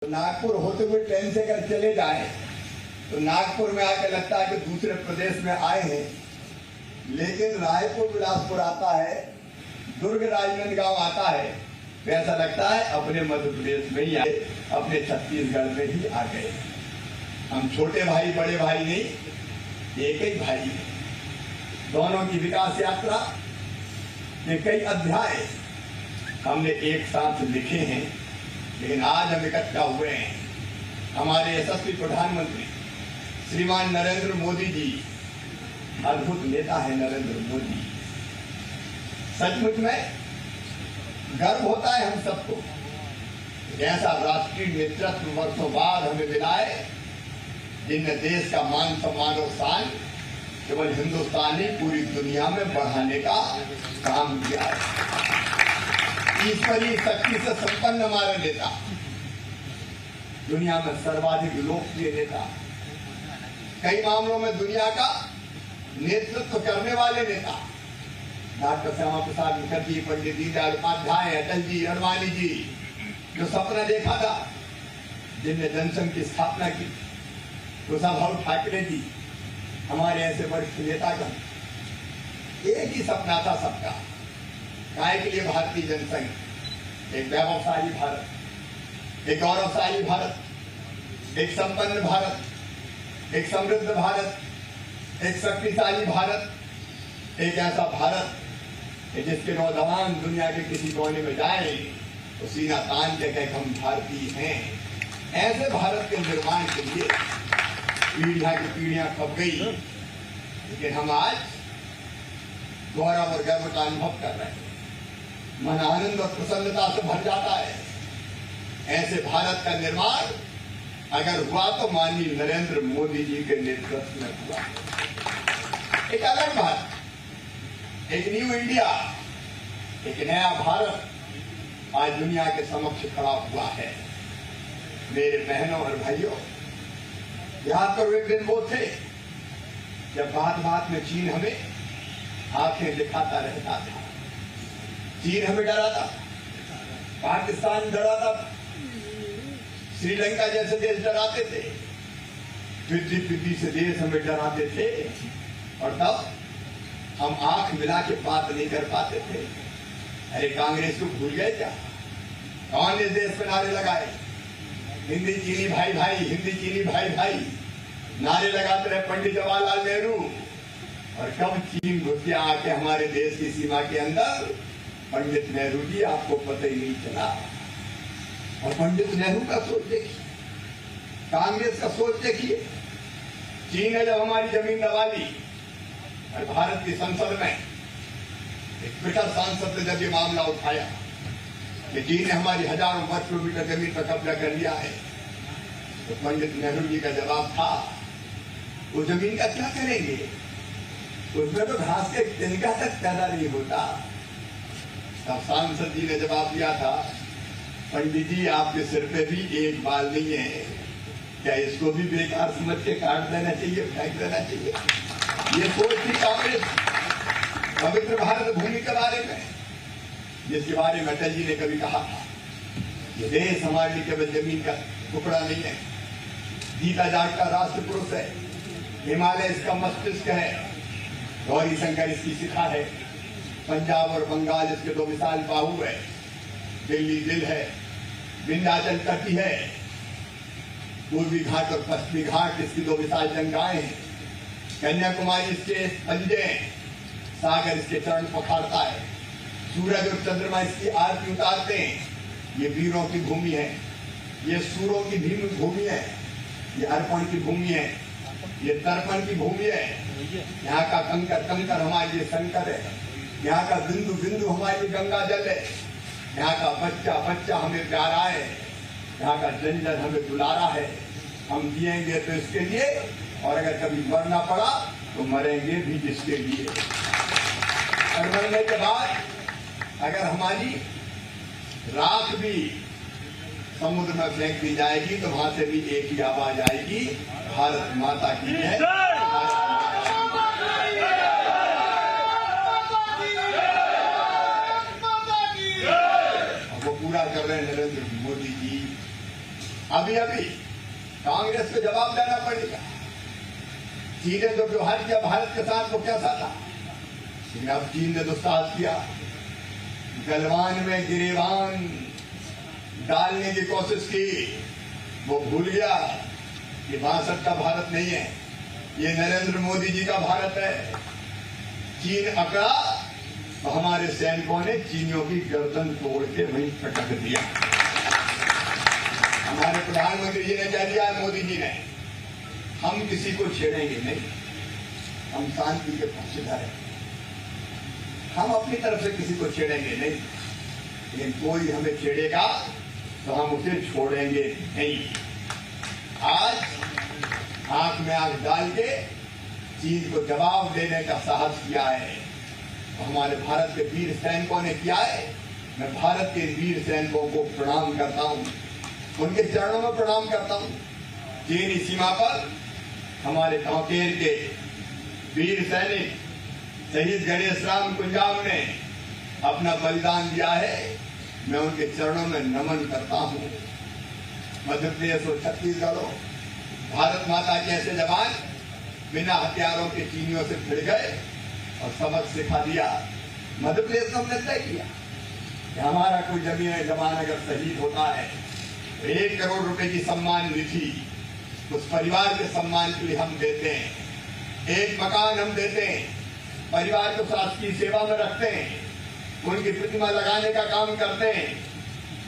नागपुर होते हुए ट्रेन से अगर चले जाए तो नागपुर में आके लगता है कि दूसरे प्रदेश में आए हैं, लेकिन रायपुर बिलासपुर आता है, दुर्ग राजनांदगांव आता है तो ऐसा लगता है अपने मध्य प्रदेश में ही आए, अपने छत्तीसगढ़ में ही आ गए। हम छोटे भाई बड़े भाई नहीं, एक ही भाई है। दोनों की विकास यात्रा के कई अध्याय हमने एक साथ लिखे हैं, लेकिन आज हम इकट्ठा हुए हैं। हमारे यशस्वी प्रधानमंत्री श्रीमान नरेंद्र मोदी जी, अद्भुत नेता है नरेंद्र मोदी। सचमुच में गर्व होता है हम सबको, ऐसा राष्ट्रीय नेतृत्व वर्षों बाद हमें मिला है, जिनने देश का मान सम्मान और शान केवल हिंदुस्तानी पूरी दुनिया में बढ़ाने का काम किया है। ईश्वरीय शक्ति से संपन्न हमारे नेता, दुनिया में सर्वाधिक लोकप्रिय नेता, कई मामलों में दुनिया का नेतृत्व करने वाले नेता, डॉक्टर श्यामा प्रसाद मुखर्जी, पंडित दीनदयाल उपाध्याय, अटल जी, अडवाणी जी, जो सपना देखा था, जिनने जनसंघ की स्थापना की, कुशाभाऊ ठाकरे जी, हमारे ऐसे वरिष्ठ नेतागण, एक ही सपना था सबका, काय के लिए भारतीय जनसंघ, एक वैभवशाली भारत, एक गौरवशाली भारत, एक संपन्न भारत, एक समृद्ध भारत, एक शक्तिशाली भारत, एक ऐसा भारत जिसके नौजवान दुनिया के किसी कोने में जाए तो सीना तान के कहे हम भारतीय हैं। ऐसे भारत के निर्माण के लिए पीढ़ियां की पीढ़ियां खप गई, लेकिन हम आज गौरव और गर्व का अनुभव कर रहे हैं। मन आनंद और प्रसन्नता से भर जाता है। ऐसे भारत का निर्माण अगर हुआ तो माननीय नरेंद्र मोदी जी के नेतृत्व में हुआ। एक अलग भारत, एक न्यू इंडिया, एक नया भारत आज दुनिया के समक्ष खड़ा हुआ है। मेरे बहनों और भाइयों, याद करो एक दिन वो थे जब बात बात में चीन हमें आंखें दिखाता रहता था, चीन हमें डराता, पाकिस्तान डराता, श्रीलंका जैसे देश डराते थे, फिजी से देश हमें डराते थे, और तब हम आंख मिला के बात नहीं कर पाते थे। अरे कांग्रेस को भूल गए क्या? कौन इस देश पे नारे लगाए, हिंदी चीनी भाई भाई, हिंदी चीनी भाई भाई नारे लगाते रहे पंडित जवाहरलाल नेहरू, और कब चीन घुस गया आके हमारे देश की सीमा के अंदर, पंडित नेहरू जी आपको पता ही नहीं चला। और पंडित नेहरू का सोच देखिए, कांग्रेस का सोच देखिए। चीन ने जब हमारी जमीन दबा ली और भारत की संसद में एक ब्रिटिश सांसद ने जब ये मामला उठाया कि चीन ने हमारी हजारों वर्ग किलोमीटर जमीन पर कब्जा कर लिया है, तो पंडित नेहरू जी का जवाब था, वो जमीन का क्या करेंगे, उसमें तो घास के तिनका तक पैदा नहीं होता। तब सांसद जी ने जवाब दिया था, पंडित जी आपके सिर पे भी एक बाल नहीं है, क्या इसको भी बेकार समझ के काट देना चाहिए, फेंक देना चाहिए? ये सोच थी कांग्रेस पवित्र भारत भूमि के बारे में, जिसके बारे में अटल जी ने कभी कहा था, ये देश हमारे लिए केवल जमीन का टुकड़ा नहीं है, जीता जागता राष्ट्र पुरुष है, हिमालय इसका मस्तिष्क है, गौरी शंकर इसकी शिखा है, पंजाब और बंगाल इसके दो विशाल बाहु है, दिल्ली दिल है, विंध्याचल तटी है, पूर्वी घाट और पश्चिमी घाट इसकी दो विशाल जंगाएं हैं, कन्याकुमारी इसके पंजे, सागर इसके चरण पखाड़ता है, सूरज और चंद्रमा इसकी आरती उतारते हैं। ये वीरों की भूमि है, ये सूरों की भूमि है, ये अर्पण की भूमि है, ये तर्पण की भूमि है। यहाँ का कंकर कंकर हमारे लिए शंकर है, यहाँ का बिंदु बिंदु हमारे लिए गंगा जल है, यहाँ का बच्चा बच्चा हमें प्यारा है, यहाँ का जन जन हमें दुलारा है। हम जिएंगे तो इसके लिए, और अगर कभी मरना पड़ा तो मरेंगे भी जिसके लिए। और मरने के बाद अगर हमारी राख भी समुद्र में फेंक दी जाएगी तो वहां से भी एक ही आवाज आएगी, भारत माता की जय। वो पूरा कर रहे हैं नरेंद्र मोदी जी, अभी अभी कांग्रेस को जवाब देना पड़ेगा। चीन ने जो व्यवहार किया भारत के साथ वो कैसा था, लेकिन अब चीन ने तो साथ किया। गलवान में गिरेबान डालने की कोशिश की, वो भूल गया कि 62 का भारत नहीं है, ये नरेंद्र मोदी जी का भारत है। चीन अकड़ा तो हमारे सैनिकों ने चीनियों की गर्दन तोड़ के वहीं पटक दिया। हमारे प्रधानमंत्री जी ने कह दिया है, मोदी जी ने, हम किसी को छेड़ेंगे नहीं, हम शांति के पक्षधर हैं, हम अपनी तरफ से किसी को छेड़ेंगे नहीं, लेकिन कोई हमें छेड़ेगा तो हम उसे छोड़ेंगे नहीं। आज आंख में आंख डाल के चीन को जवाब देने का साहस किया है, तो हमारे भारत के वीर सैनिकों ने किया है। मैं भारत के वीर सैनिकों को प्रणाम करता हूं, उनके चरणों में प्रणाम करता हूं। चीनी सीमा पर हमारे कांकेर के वीर सैनिक शहीद गणेश राम कुंजाम ने अपना बलिदान दिया है, मैं उनके चरणों में नमन करता हूं। मध्य प्रदेश और छत्तीसगढ़ हो, भारत माता के ऐसे जवान बिना हथियारों के चीनियों से भिड़ गए और सबक सिखा दिया। मध्य प्रदेश में हमने तय किया कि हमारा कोई जवान अगर शहीद होता है तो 1 करोड़ रुपए की सम्मान निधि उस परिवार के सम्मान के लिए हम देते हैं। एक मकान हम देते हैं, परिवार को शासकीय सेवा में रखते हैं, उनकी प्रतिमा लगाने का काम करते हैं।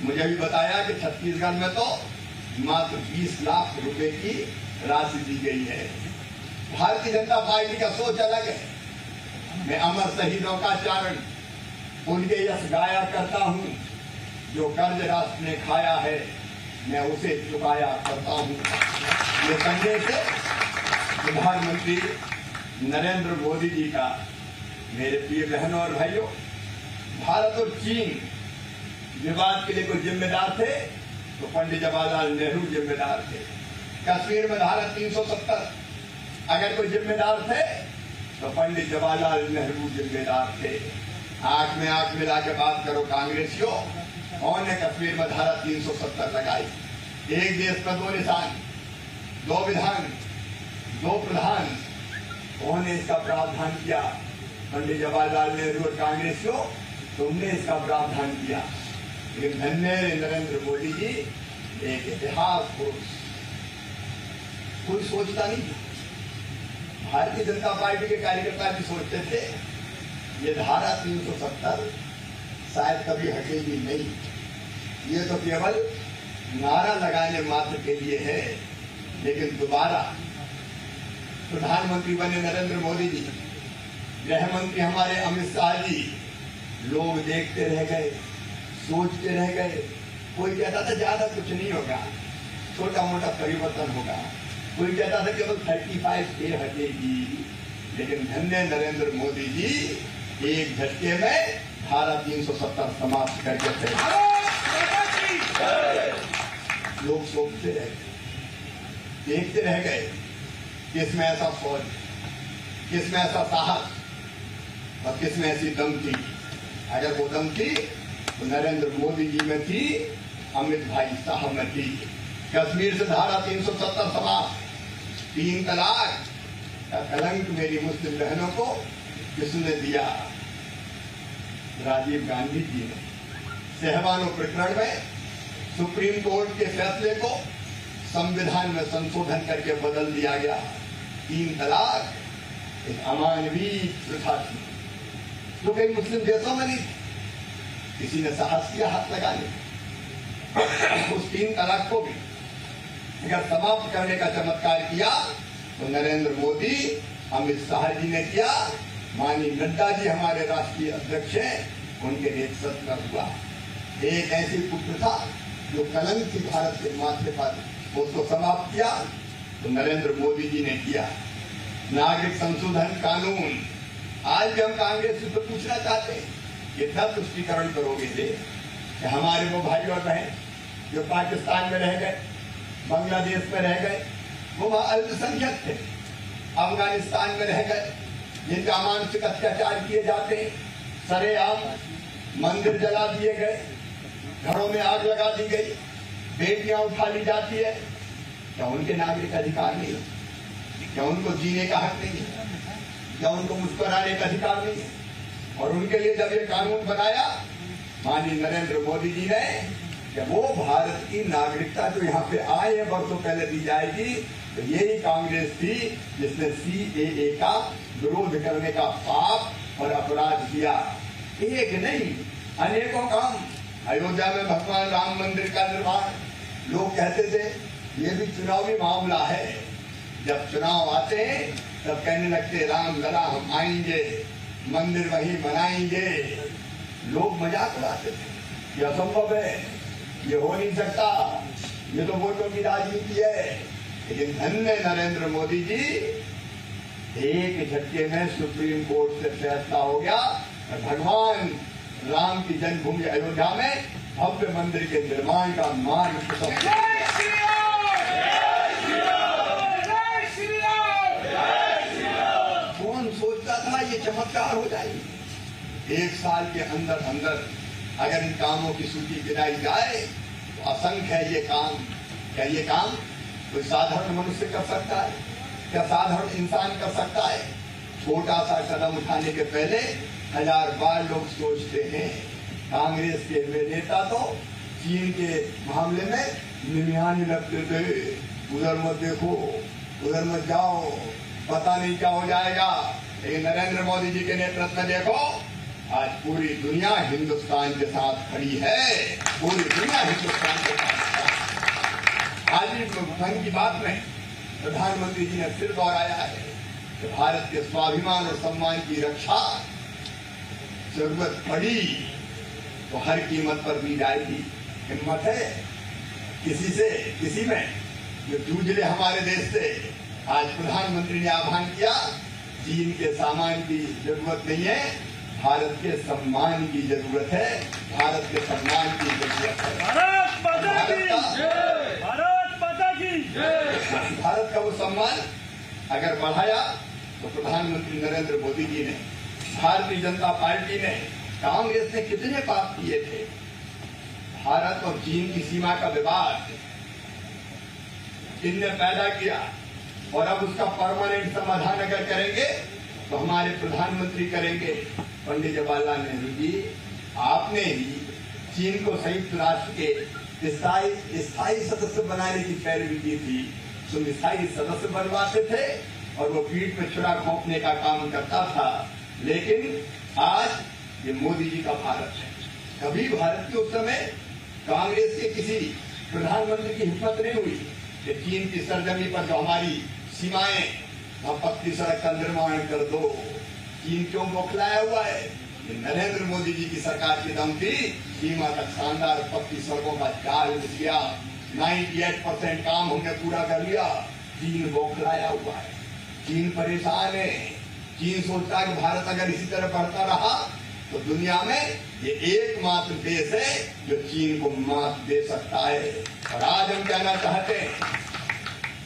मुझे भी बताया कि छत्तीसगढ़ में तो मात्र 20 लाख रुपए की राशि दी गई है। भारतीय जनता पार्टी का सोच अलग है। मैं अमर शहीदों का चारण उनके यश गाया करता हूं, जो कर्ज राष्ट्र ने खाया है मैं उसे चुकाया करता हूं। ये संदेश है प्रधानमंत्री नरेंद्र मोदी जी का। मेरे प्रिय बहनों और भाइयों, भारत और चीन विवाद के लिए कोई जिम्मेदार थे तो पंडित जवाहरलाल नेहरू जिम्मेदार थे। कश्मीर में धारा 370 अगर कोई जिम्मेदार थे तो पंडित जवाहरलाल नेहरू जिम्मेदार थे। आंख में आंख मिला के बात करो कांग्रेसियों, कौन ने कश्मीर में धारा 370 लगाई? एक देश पर 2 निशान, 2 विधान, 2 प्रधान, कौन ने इसका प्रावधान किया? पंडित जवाहरलाल नेहरू और कांग्रेसियों, तुमने इसका प्रावधान किया। लेकिन धन्य नरेंद्र मोदी जी एक इतिहास पुरुष, कोई सोचता नहीं। भारतीय जनता पार्टी के कार्यकर्ता भी सोचते थे ये धारा 370 शायद कभी हटेगी नहीं, ये तो केवल नारा लगाने मात्र के लिए है। लेकिन दोबारा प्रधानमंत्री बने नरेंद्र मोदी जी, गृह मंत्री हमारे अमित शाह जी, लोग देखते रह गए, सोचते रह गए। कोई कहता था ज्यादा कुछ नहीं होगा, छोटा मोटा परिवर्तन होगा, कोई कहता था केवल 35A हटेगी। लेकिन धन्य नरेंद्र मोदी जी एक झटके में धारा 370 समाप्त करके थे। लोग सोचते रह गए, देखते रह गए, किसमें ऐसा फौज, किसमें ऐसा साहस और किसमें ऐसी दम थी। अगर वो दम थी तो नरेंद्र मोदी जी में थी, अमित भाई शाह में थी। कश्मीर से धारा 370 समाप्त, 3 तलाक का कलंक मेरी मुस्लिम बहनों को किसने दिया? राजीव गांधी जी ने। सहवानो प्रकरण में सुप्रीम कोर्ट के फैसले को संविधान में संशोधन करके बदल दिया गया। 3 तलाक एक अमानवीय प्रथा थी जो कई मुस्लिम देशों में नहीं थी। किसी ने साहस किया हाथ लगाने, उस 3 तलाक को भी अगर समाप्त करने का चमत्कार किया तो नरेंद्र मोदी, अमित शाह जी ने किया। माननीय नड्डा जी हमारे राष्ट्रीय अध्यक्ष हैं, उनके नेतृत्व में हुआ। एक ऐसी कुप्रथा जो कलंक थी भारत के माथे पर, उसको समाप्त किया तो नरेंद्र मोदी जी ने किया। नागरिक संशोधन कानून, आज भी हम कांग्रेस से तो पूछना चाहते हैं, कितना तुष्टीकरण करोगे कि हमारे वो भाई और बहन जो पाकिस्तान में रह गए, बांग्लादेश में रह गए, वो वहां अल्पसंख्यक थे, अफगानिस्तान में रह गए, जिनका मानसिक अत्याचार किए जाते हैं, सरेआम मंदिर जला दिए गए, घरों में आग लगा दी गई, बेटियां उठा ली जाती है, क्या उनके नागरिक अधिकार नहीं है? क्या उनको जीने का हक नहीं है? क्या उनको मुस्कुराने का अधिकार नहीं है? और उनके लिए जब ये कानून बनाया माननीय नरेंद्र मोदी जी ने, कि वो भारत की नागरिकता जो यहाँ पे आए हैं वर्षों पहले दी जाएगी, तो यही कांग्रेस थी जिसने CAA का विरोध करने का पाप और अपराध किया। एक नहीं, अनेकों काम। अयोध्या में भगवान राम मंदिर का निर्माण, लोग कहते थे ये भी चुनावी मामला है। जब चुनाव आते हैं तब कहने लगते राम लला हम आएंगे, मंदिर वहीं बनाएंगे। लोग मजाक उड़ाते थे, ये असंभव है, ये हो नहीं सकता, ये तो वोटों की राजनीति है। लेकिन धन्य नरेंद्र मोदी जी, एक झटके में सुप्रीम कोर्ट से फैसला हो गया और भगवान राम की जन्मभूमि अयोध्या में भव्य मंदिर के निर्माण का मार्ग कौन सोचता था ये चमत्कार हो जाएगी। एक साल के अंदर अंदर अगर इन कामों की सूची गिनाई जाए तो असंख्य है ये काम। क्या ये काम कोई साधारण मनुष्य कर सकता है? क्या साधारण इंसान कर सकता है? छोटा सा कदम उठाने के पहले 1000 बार लोग सोचते हैं। कांग्रेस के वे नेता तो चीन के मामले में निमियानी लगते थे, उधर मत देखो, उधर मत जाओ, पता नहीं क्या हो जाएगा। लेकिन नरेंद्र मोदी जी के नेतृत्व में देखो, आज पूरी दुनिया हिंदुस्तान के साथ खड़ी है, पूरी दुनिया हिंदुस्तान के साथ। आज भी मन की बात में प्रधानमंत्री जी ने फिर दोहराया है कि भारत के स्वाभिमान और सम्मान की रक्षा जरूरत पड़ी तो हर कीमत पर दी जाएगी। हिम्मत है किसी में जो जूझ ले हमारे देश से। आज प्रधानमंत्री ने आह्वान किया, चीन के सामान की जरूरत नहीं है, भारत के सम्मान की जरूरत है, भारत के सम्मान की जरूरत है। भारत का वो सम्मान अगर बढ़ाया तो प्रधानमंत्री नरेंद्र मोदी जी ने, भारतीय जनता पार्टी ने, कांग्रेस ने कितने पाप किए थे। भारत और चीन की सीमा का विवाद इनने पैदा किया और अब उसका परमानेंट समाधान अगर करेंगे तो हमारे प्रधानमंत्री करेंगे। पंडित जवाहरलाल नेहरू जी, आपने ही चीन को संयुक्त राष्ट्र के स्थायी सदस्य बनाने की पैरवी की थी। तुम स्थायी सदस्य बनवाते थे और वो पीठ पे छुरा घोंपने का काम करता था। लेकिन आज ये मोदी जी का भारत है। कभी भारत के उस समय कांग्रेस के किसी प्रधानमंत्री की हिम्मत नहीं हुई कि चीन की सरजमी पर जो हमारी सीमाएं, वहां पक्की सड़क का निर्माण कर दो। चीन क्यों बौखलाया हुआ है? नरेंद्र मोदी जी की सरकार की दम थी, सीमा तक शानदार पक्की सड़कों का जाल बिछ गया। 98% काम हमने पूरा कर लिया। चीन बौखलाया हुआ है, चीन परेशान है। चीन सोचता है कि भारत अगर इसी तरह बढ़ता रहा तो दुनिया में ये एकमात्र देश है जो चीन को मात दे सकता है। और आज हम कहना चाहते हैं,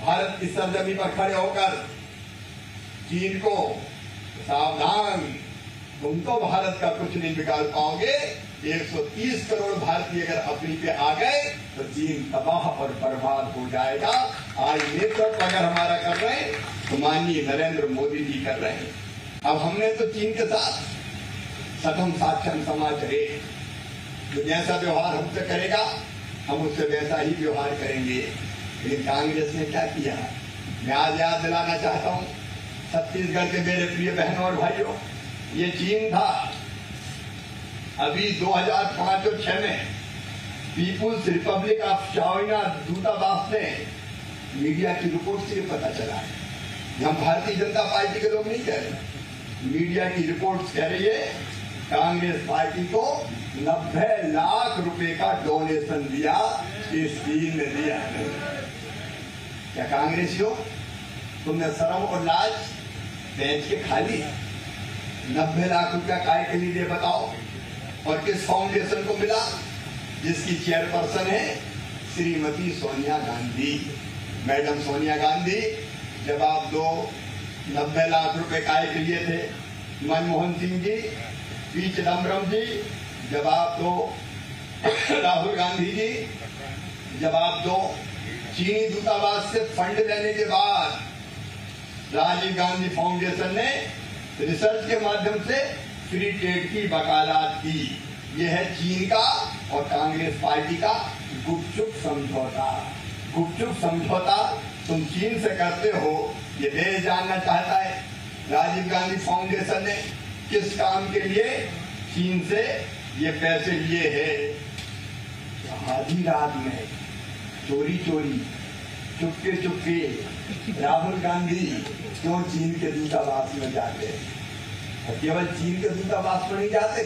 भारत की सरजमी पर खड़े होकर चीन को सावधान, तुम तो भारत का कुछ नहीं बिगाड़ पाओगे। 130 करोड़ भारतीय अगर अपनी पे आ गए तो चीन तबाह और बर्बाद हो जाएगा। आज नेतृत्व अगर हमारा कर रहे हैं तो माननीय नरेंद्र मोदी जी कर रहे हैं। अब हमने तो चीन के साथ सतम साक्षम समाज है, जो जैसा व्यवहार हमसे करेगा हम उससे वैसा ही व्यवहार करेंगे। लेकिन कांग्रेस ने क्या किया, मैं आज याद दिलाना चाहता हूं छत्तीसगढ़ के मेरे प्रिय बहनों और भाइयों, ये चीन था। अभी 2005 और 6 में पीपुल्स रिपब्लिक ऑफ चाइना दूतावास ने मीडिया की रिपोर्ट से पता चला है, हम भारतीय जनता पार्टी के लोग नहीं कह रहे, मीडिया की रिपोर्ट कह रही है कांग्रेस पार्टी को 90 लाख रुपए का डोनेशन दिया इस चीन ने दिया। क्या कांग्रेसियों, तुमने शर्म और लाज बेच के खा ली? 90 लाख रुपया काय के लिए बताओ। और किस फाउंडेशन को मिला जिसकी चेयरपर्सन है श्रीमती सोनिया गांधी। मैडम सोनिया गांधी, जवाब दो, 90 लाख रुपए काय के लिए थे? मनमोहन सिंह जी, पी चिदम्बरम जी, जवाब दो। राहुल गांधी जी, जवाब दो। चीनी दूतावास से फंड लेने के बाद राजीव गांधी फाउंडेशन ने रिसर्च के माध्यम से फ्री ट्रेड की वकालत की। यह है चीन का और कांग्रेस पार्टी का गुपचुप समझौता। गुपचुप समझौता तुम चीन से करते हो, ये देश जानना चाहता है। राजीव गांधी फाउंडेशन ने किस काम के लिए चीन से ये पैसे लिए हैं। आधी रात में चोरी चोरी चुपके चुपके राहुल गांधी क्यों चीन के दूतावास में जाते हैं? और केवल चीन के दूतावास में नहीं जाते,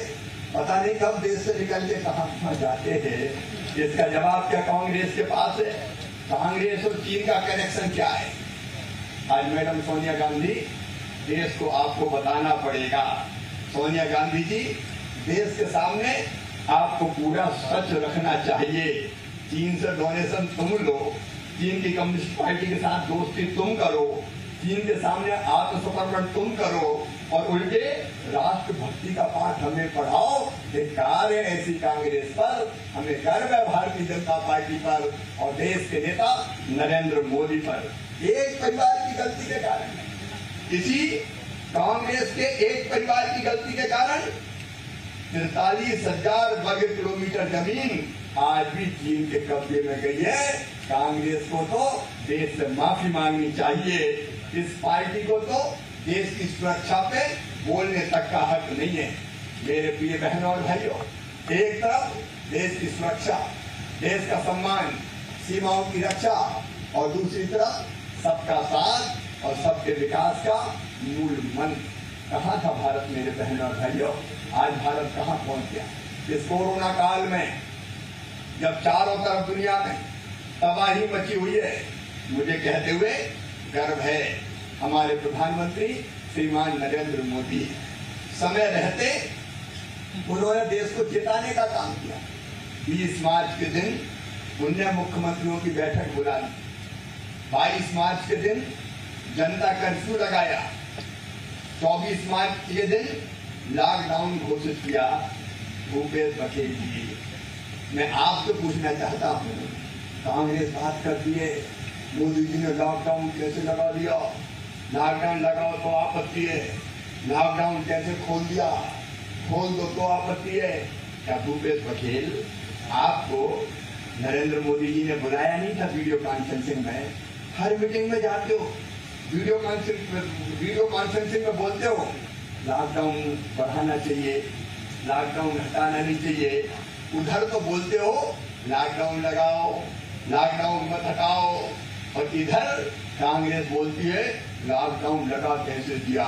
पता नहीं कब देश से निकल के कहां जाते हैं। इसका जवाब क्या कांग्रेस के पास है? कांग्रेस और चीन का कनेक्शन क्या है? आज मैडम सोनिया गांधी देश को आपको बताना पड़ेगा। सोनिया गांधी जी, देश के सामने आपको पूरा सच रखना चाहिए। चीन से डोनेशन तुम लो, चीन की कम्युनिस्ट पार्टी के साथ दोस्ती तुम करो, चीन के सामने आत्मसमर्पण तुम करो और उल्टे राष्ट्रभक्ति का पाठ हमें पढ़ाओ। धिक्कार है ऐसी कांग्रेस पर। हमें गर्व है भारतीय जनता पार्टी पर और देश के नेता नरेंद्र मोदी पर। एक परिवार की गलती के कारण, इसी कांग्रेस के एक परिवार की गलती के कारण 43,000 वर्ग किलोमीटर जमीन आज भी चीन के कब्जे में गई है। कांग्रेस को तो देश से माफी मांगनी चाहिए। इस पार्टी को तो देश की सुरक्षा पे बोलने तक का हक नहीं है। मेरे प्रिय बहनों और भाइयों, एक तरफ देश की सुरक्षा, देश का सम्मान, सीमाओं की रक्षा और दूसरी तरफ सबका साथ और सबके विकास का मूल मंत्र। कहाँ था भारत मेरे बहनों और भाइयों? आज भारत कहाँ पहुंच गया? इस कोरोना काल में जब चारों तरफ दुनिया में तबाही मची हुई है, मुझे कहते हुए गर्व है हमारे प्रधानमंत्री श्रीमान नरेंद्र मोदी समय रहते उन्होंने देश को जिताने का काम किया। 20 मार्च के दिन उन्होंने मुख्यमंत्रियों की बैठक बुला ली। 22 मार्च के दिन जनता कर्फ्यू लगाया। 24 मार्च के दिन लॉकडाउन घोषित किया। भूपेश बघेल जी, मैं आपसे पूछना चाहता हूँ, कांग्रेस बात करती है मोदी जी ने लॉकडाउन कैसे लगा दिया, लॉकडाउन लगाओ तो आपत्ति है, लॉकडाउन कैसे खोल दिया, खोल दो तो आपत्ति है। क्या भूपेश बघेल आपको नरेंद्र मोदी जी ने बुलाया नहीं था वीडियो कॉन्फ्रेंसिंग में? हर मीटिंग में जाते हो, वीडियो कॉन्फ्रेंसिंग में बोलते हो लॉकडाउन बढ़ाना चाहिए, लॉकडाउन हटाना नहीं चाहिए। उधर तो बोलते हो लॉकडाउन लगाओ, लॉकडाउन मत हटाओ, और इधर कांग्रेस बोलती है लॉकडाउन लगा कैसे दिया।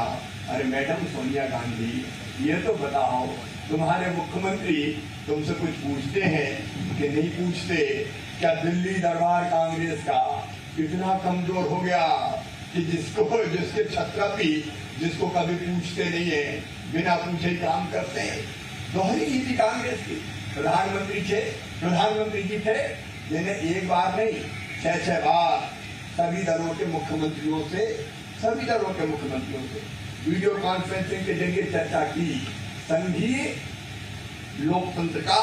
अरे मैडम सोनिया गांधी, ये तो बताओ, तुम्हारे मुख्यमंत्री तुमसे कुछ पूछते हैं कि नहीं पूछते? क्या दिल्ली दरबार कांग्रेस का इतना कमजोर हो गया कि जिसके छत्रपति जिसको कभी पूछते नहीं है, बिना पूछे काम करते हैं? दोहरी नीति कांग्रेस की। प्रधानमंत्री जी थे जिन्हें एक बार नहीं 6 बार सभी दलों के मुख्यमंत्रियों से वीडियो कॉन्फ्रेंसिंग के जरिए चर्चा की। संघीय लोकतंत्र का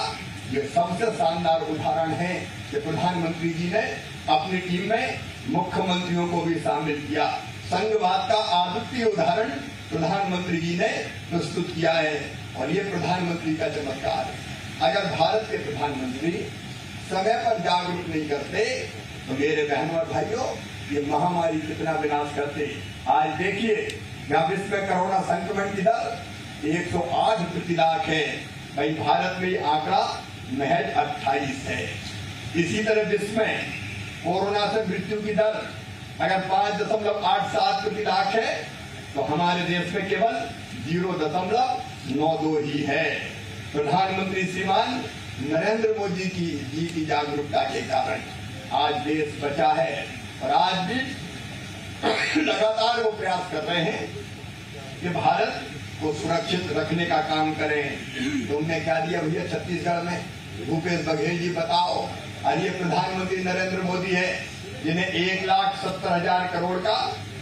ये सबसे शानदार उदाहरण है कि प्रधानमंत्री जी ने अपनी टीम में मुख्यमंत्रियों को भी शामिल किया। संघवाद का अद्वितीय उदाहरण प्रधानमंत्री जी ने प्रस्तुत किया है और ये प्रधानमंत्री का चमत्कार है। अगर भारत के प्रधानमंत्री समय पर जागरूक नहीं करते तो मेरे बहनों और भाइयों, ये महामारी कितना विनाश करते। आज देखिए, विश्व में कोरोना संक्रमण की दर 108 प्रति लाख है। भाई भारत में आंकड़ा महज 28 है। इसी तरह विश्व में कोरोना से मृत्यु की दर अगर 5.87 प्रति लाख है तो हमारे देश में केवल 0.92 ही है। प्रधानमंत्री श्रीमान नरेंद्र मोदी जी की जागरूकता के कारण आज देश बचा है और आज भी लगातार वो प्रयास कर रहे हैं कि भारत को सुरक्षित रखने का काम करें। तुमने क्या दिया भैया छत्तीसगढ़ में? भूपेश बघेल जी बताओ। और ये प्रधानमंत्री नरेंद्र मोदी है जिन्हें 1,70,000 करोड़ का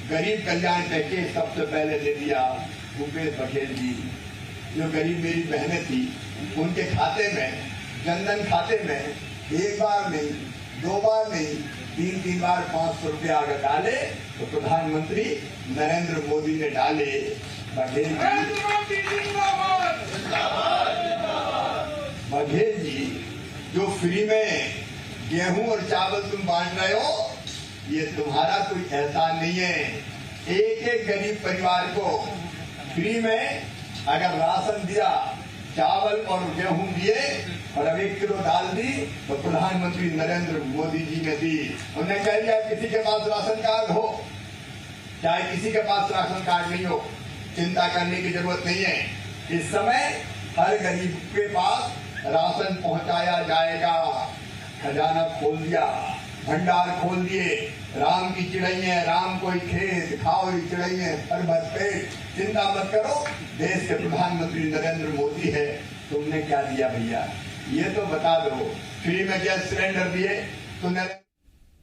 गरीब कल्याण पैकेज सबसे पहले दे दिया। भूपेश बघेल जी, जो गरीब मेरी बहनें थी, उनके खाते में, जनधन खाते में एक बार नहीं 2 बार नहीं 3 बार 500 रुपया अगर डाले तो प्रधानमंत्री नरेंद्र मोदी ने डाले। बघेल जी जो फ्री में गेहूं और चावल तुम बांट रहे हो, ये तुम्हारा कोई एहसान नहीं है। एक एक गरीब परिवार को फ्री में अगर राशन दिया, चावल और गेहूं दिए और अब 1 किलो दाल दी तो प्रधानमंत्री नरेंद्र मोदी जी ने दी। उन्होंने कह दिया किसी के पास राशन कार्ड हो चाहे किसी के पास राशन कार्ड नहीं हो, चिंता करने की जरूरत नहीं है। इस समय हर गरीब के पास राशन पहुंचाया जाएगा। खजाना खोल दिया, भंडार खोल दिए। राम की चिड़ैया राम कोई खेत खाओ चिड़ैया हर भर पेट। चिंता मत करो, देश के प्रधानमंत्री नरेंद्र मोदी है। तुमने क्या दिया भैया ये तो बता दो। फ्री में गैस सिलेंडर दिए तो